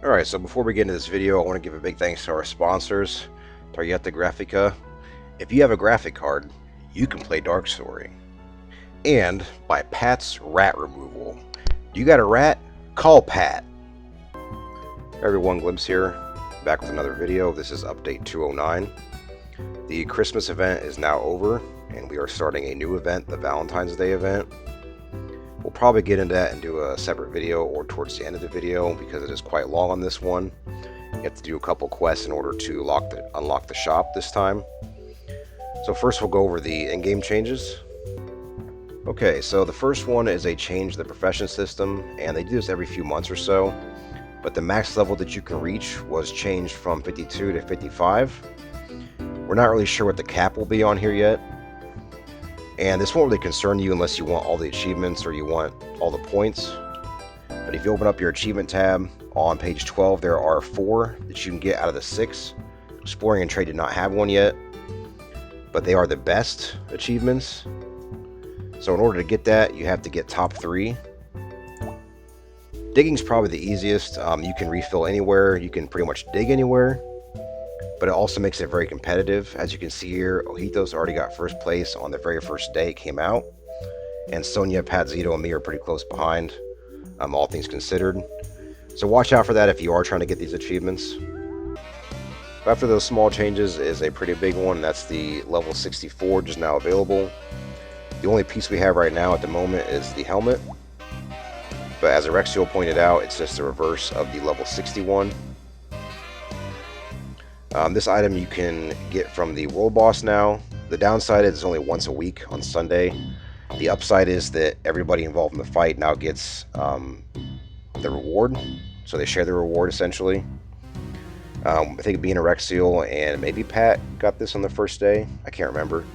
Alright, so before we get into this video, I want to give a big thanks to our sponsors, Tarjeta Grafica. If you have a graphic card, you can play Darkstory. And by Pat's Rat Removal. You got a rat? Call Pat! Everyone, Glimpse here, back with another video. This is update 209. The Christmas event is now over, and we are starting a new event, the Valentine's Day event. We'll probably get into that and do a separate video or towards the end of the video because it is quite long on this one. You have to do a couple quests in order to unlock the shop this time. So first we'll go over the in-game changes. Okay, so the first one is a change to the profession system, and they do this every few months or so. But the max level that you can reach was changed from 52 to 55. We're not really sure what the cap will be on here yet. And this won't really concern you unless you want all the achievements or you want all the points. But if you open up your achievement tab on page 12, there are 4 that you can get out of the 6. Exploring and Trade did not have one yet, but they are the best achievements. So in order to get that, you have to get top 3. Digging's probably the easiest. You can refill anywhere, you can pretty much dig anywhere. But it also makes it very competitive. As you can see here, Ojitos already got first place on the very first day it came out. And Sonia, Pat, Zito, and me are pretty close behind, all things considered. So watch out for that if you are trying to get these achievements. After those small changes is a pretty big one. That's the level 64 just now available. The only piece we have right now at the moment is the helmet. But as Alexio pointed out, it's just the reverse of the level 61. This item you can get from the world boss now. The downside is it's only once a week on Sunday. The upside is that everybody involved in the fight now gets the reward. So they share the reward essentially. I think being Alexio and maybe Pat got this on the first day. I can't remember.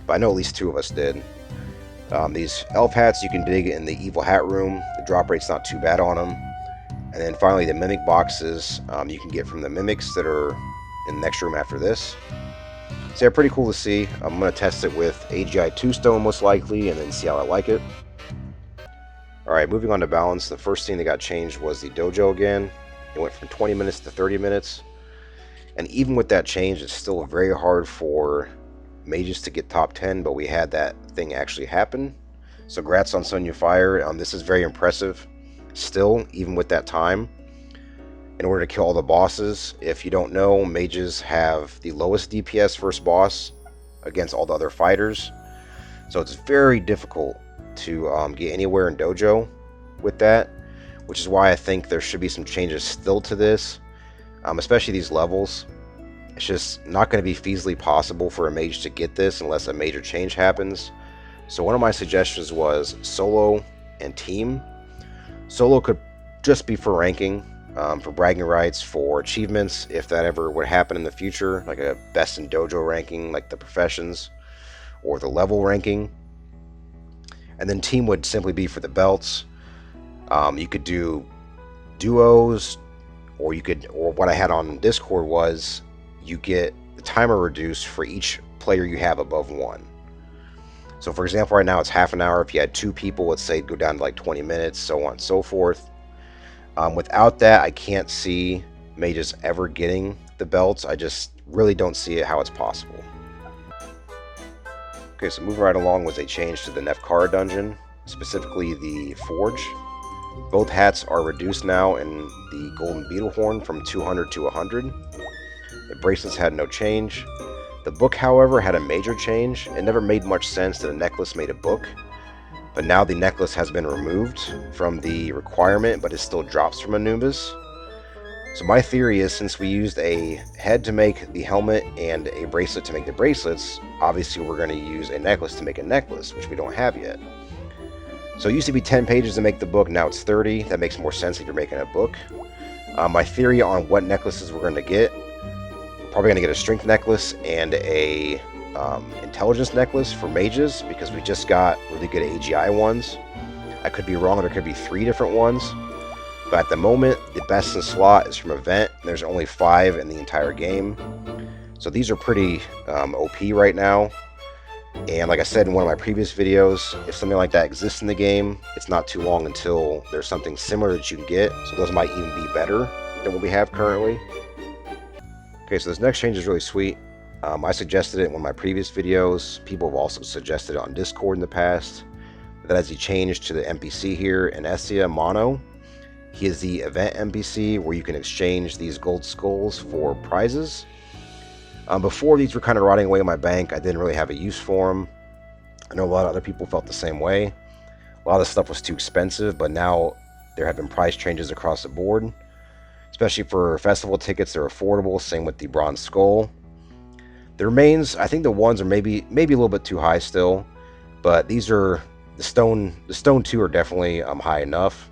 But I know at least 2 of us did. These elf hats you can dig in the evil hat room. The drop rate's not too bad on them. And then finally the mimic boxes you can get from the mimics that are in the next room after this. So yeah, pretty cool to see. I'm going to test it with AGI 2 stone most likely and then see how I like it. Alright, moving on to balance. The first thing that got changed was the dojo again. It went from 20 minutes to 30 minutes. And even with that change, it's still very hard for mages to get top 10, but we had that thing actually happen. So congrats on Sonya Fire. This is very impressive still, even with that time. In order to kill all the bosses, if you don't know, mages have the lowest DPS first boss against all the other fighters. So it's very difficult to get anywhere in Dojo with that, which is why I think there should be some changes still to this, especially these levels. It's just not going to be feasibly possible for a mage to get this unless a major change happens. So one of my suggestions was solo and team. Solo could just be for ranking. For bragging rights, for achievements, if that ever would happen in the future, like a best in dojo ranking, like the professions, or the level ranking. And then team would simply be for the belts. You could do duos, or what I had on Discord was, you get the timer reduced for each player you have above 1. So for example, right now it's half an hour. If you had 2 people, let's say go down to like 20 minutes, so on and so forth. Without that, I can't see mages ever getting the belts. I just really don't see it how it's possible. Okay, so moving right along was a change to the Nef Khara dungeon, specifically the Forge. Both hats are reduced now in the Golden Beetle Horn from 200 to 100. The bracelets had no change. The book, however, had a major change. It never made much sense that a necklace made a book. But now the necklace has been removed from the requirement, but it still drops from Anubis. So my theory is, since we used a head to make the helmet and a bracelet to make the bracelets, obviously we're going to use a necklace to make a necklace, which we don't have yet. So it used to be 10 pages to make the book, now it's 30. That makes more sense if you're making a book. My theory on what necklaces we're going to get, we're probably going to get a strength necklace and a intelligence necklace for mages, because we just got really good AGI ones. I could be wrong, there could be 3 different ones, but at the moment the best in slot is from event. There's only 5 in the entire game, so these are pretty OP right now. And like I said in one of my previous videos, if something like that exists in the game, it's not too long until there's something similar that you can get, so those might even be better. than what we have currently. Okay, so this next change is really sweet. I suggested it in one of my previous videos. People have also suggested it on Discord in the past. That as he changed to the NPC here in Essia Mono, he is the event NPC where you can exchange these gold skulls for prizes. Before, these were kind of rotting away in my bank. I didn't really have a use for them. I know a lot of other people felt the same way. A lot of the stuff was too expensive, but now there have been price changes across the board. Especially for festival tickets, they're affordable. Same with the bronze skull. The remains, I think the ones are maybe a little bit too high still, but these are the stone 2 are definitely high enough.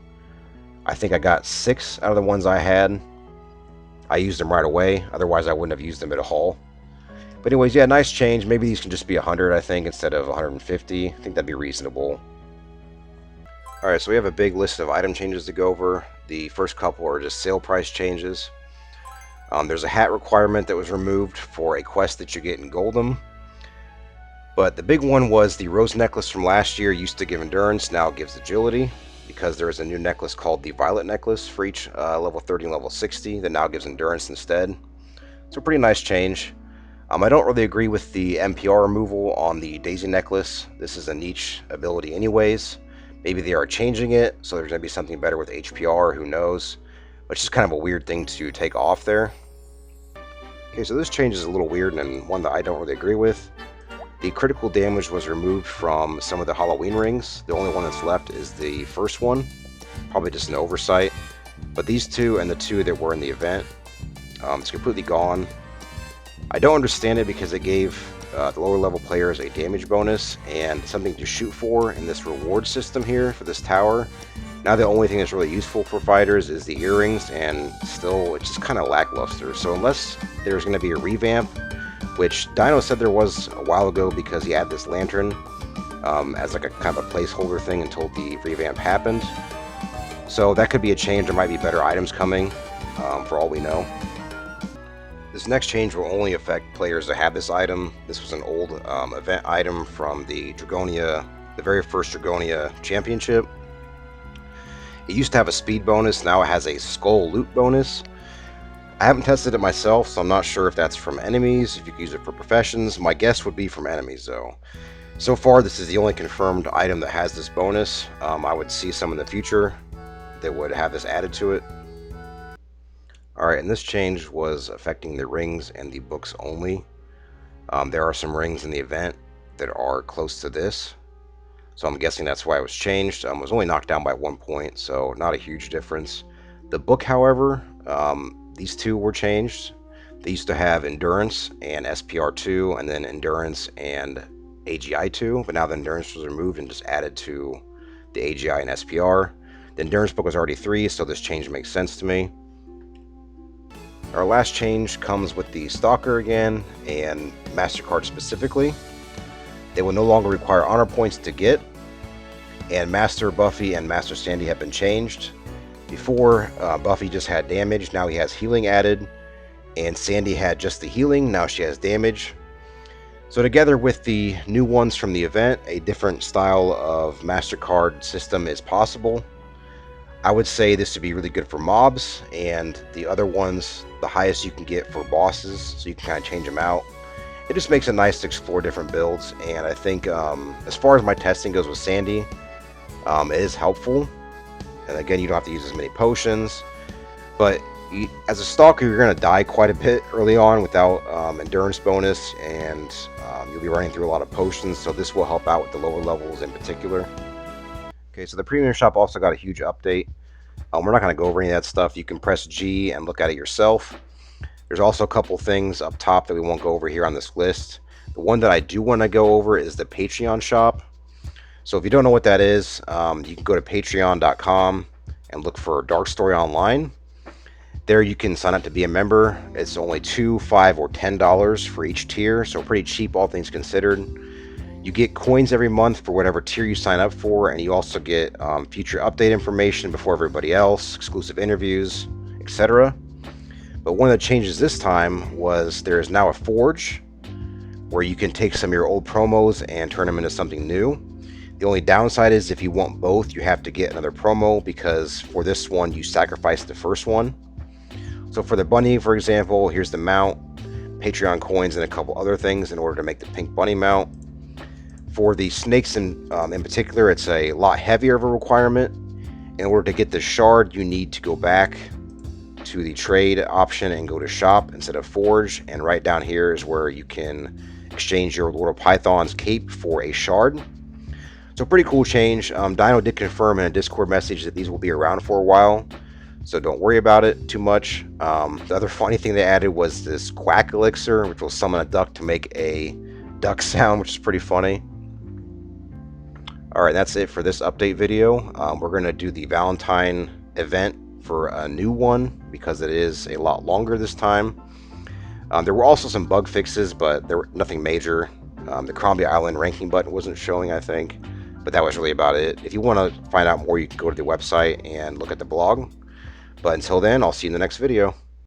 I think I got 6 out of the ones I had. I used them right away, otherwise I wouldn't have used them at all. But anyways, yeah, nice change. Maybe these can just be 100, I think, instead of 150. I think that'd be reasonable. Alright, so we have a big list of item changes to go over. The first couple are just sale price changes. There's a hat requirement that was removed for a quest that you get in Goldem. But the big one was the rose necklace from last year used to give endurance, now it gives agility, because there is a new necklace called the violet necklace for each level 30 and level 60 that now gives endurance instead. So pretty nice change. I don't really agree with the NPR removal on the daisy necklace. This is a niche ability anyways. Maybe they are changing it, so there's going to be something better with HPR, who knows. But it's just kind of a weird thing to take off there. Okay, so this change is a little weird and one that I don't really agree with. The critical damage was removed from some of the Halloween rings. The only one that's left is the first one. Probably just an oversight. But these two and the 2 that were in the event, it's completely gone. I don't understand it because it gave the lower level players a damage bonus and something to shoot for in this reward system here for this tower. Now the only thing that's really useful for fighters is the earrings, and still it's just kind of lackluster. So unless there's going to be a revamp, which Dino said there was a while ago because he had this lantern as like a kind of a placeholder thing until the revamp happened. So that could be a change. There might be better items coming for all we know. This next change will only affect players that have this item. This was an old event item from the Dragonia, the very first Dragonia Championship. It used to have a speed bonus, now it has a skull loot bonus. I haven't tested it myself, so I'm not sure if that's from enemies, if you can use it for professions. My guess would be from enemies, though. So far, this is the only confirmed item that has this bonus. I would see some in the future that would have this added to it. Alright, and this change was affecting the rings and the books only. There are some rings in the event that are close to this, so I'm guessing that's why it was changed. It was only knocked down by 1 point, so not a huge difference. The book, however, these 2 were changed. They used to have Endurance and SPR2, and then Endurance and AGI2, but now the Endurance was removed and just added to the AGI and SPR. The Endurance book was already 3, so this change makes sense to me. Our last change comes with the Stalker again, and MasterCard specifically. They will no longer require honor points to get, and Master Buffy and Master Sandy have been changed. Before, Buffy just had damage, now he has healing added, and Sandy had just the healing, now she has damage. So together with the new ones from the event, a different style of MasterCard system is possible. I would say this would be really good for mobs, and the other ones, the highest you can get for bosses, so you can kind of change them out. It just makes it nice to explore different builds, and I think as far as my testing goes with Sandy, it is helpful. And again, you don't have to use as many potions, but as a Stalker, you're going to die quite a bit early on without endurance bonus, and you'll be running through a lot of potions, so this will help out with the lower levels in particular. Okay, so the premium shop also got a huge update. We're not going to go over any of that stuff. You can press G and look at it yourself. There's also a couple things up top that we won't go over here on this list. The one that I do want to go over is the Patreon shop. So if you don't know what that is, you can go to patreon.com and look for Darkstory Online. There you can sign up to be a member. It's only $2, $5, or $10 for each tier, so pretty cheap, all things considered. You get coins every month for whatever tier you sign up for, and you also get future update information before everybody else, exclusive interviews, etc. But one of the changes this time was there is now a forge where you can take some of your old promos and turn them into something new. The only downside is if you want both, you have to get another promo, because for this one you sacrifice the first one. So for the bunny, for example, here's the mount, Patreon coins, and a couple other things in order to make the pink bunny mount. For the snakes in particular, it's a lot heavier of a requirement. In order to get the shard, you need to go back to the trade option and go to shop instead of forge, and right down here is where you can exchange your Lord of Python's cape for a shard. So pretty cool change. Dino did confirm in a Discord message that these will be around for a while, so don't worry about it too much. The other funny thing they added was this quack elixir, which will summon a duck to make a duck sound, which is pretty funny. Alright, that's it for this update video. We're going to do the Valentine event for a new one because it is a lot longer this time. There were also some bug fixes, but there were nothing major. The Crombie Island ranking button wasn't showing, I think, but that was really about it. If you want to find out more, you can go to the website and look at the blog. But until then, I'll see you in the next video.